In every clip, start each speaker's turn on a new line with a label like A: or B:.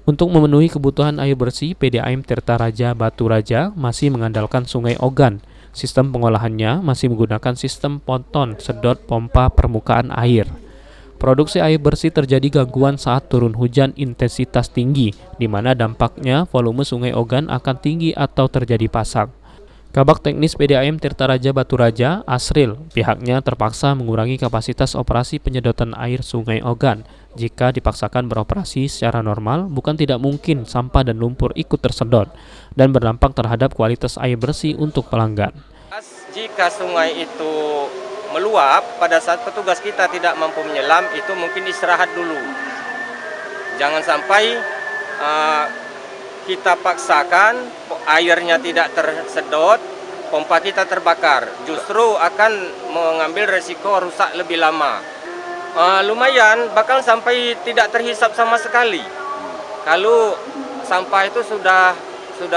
A: Untuk memenuhi kebutuhan air bersih, PDAM Tirta Raja Batu Raja masih mengandalkan Sungai Ogan. Sistem pengolahannya masih menggunakan sistem ponton sedot pompa permukaan air. Produksi air bersih terjadi gangguan saat turun hujan intensitas tinggi, di mana dampaknya volume Sungai Ogan akan tinggi atau terjadi pasang. Kabak Teknis PDAM Tirta Raja Batu Raja, Asril, pihaknya terpaksa mengurangi kapasitas operasi penyedotan air Sungai Ogan. Jika dipaksakan beroperasi secara normal, bukan tidak mungkin sampah dan lumpur ikut tersedot dan berdampak terhadap kualitas air bersih untuk pelanggan.
B: Jika sungai itu meluap, pada saat petugas kita tidak mampu menyelam, itu mungkin istirahat dulu. Jangan sampai kita paksakan, airnya tidak tersedot, pompa kita terbakar. Justru akan mengambil resiko rusak lebih lama. Lumayan, bahkan sampai tidak terhisap sama sekali. Kalau sampah itu sudah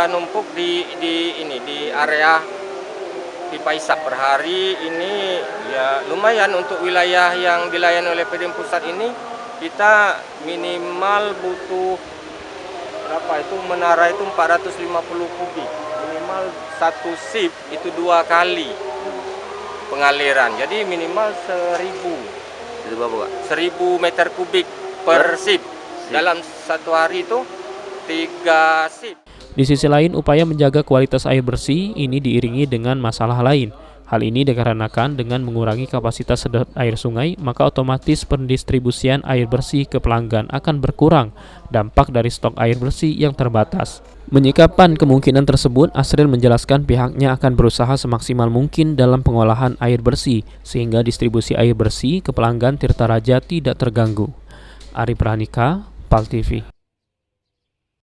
B: numpuk di area pipa hisap per hari ini, ya lumayan untuk wilayah yang dilayani oleh PDAM Pusat ini. Kita minimal butuh berapa itu, menara itu 450 kubik, minimal satu sip itu 2 kali pengaliran, jadi minimal 1000 meter kubik per sip. Dalam satu hari itu 3 sip.
A: Di sisi lain, upaya menjaga kualitas air bersih ini diiringi dengan masalah lain. Hal ini dikarenakan dengan mengurangi kapasitas sedot air sungai, maka otomatis pendistribusian air bersih ke pelanggan akan berkurang, dampak dari stok air bersih yang terbatas. Menyikapi kemungkinan tersebut, Asril menjelaskan pihaknya akan berusaha semaksimal mungkin dalam pengolahan air bersih, sehingga distribusi air bersih ke pelanggan Tirta Raja tidak terganggu. Ari Pranika, PAL TV.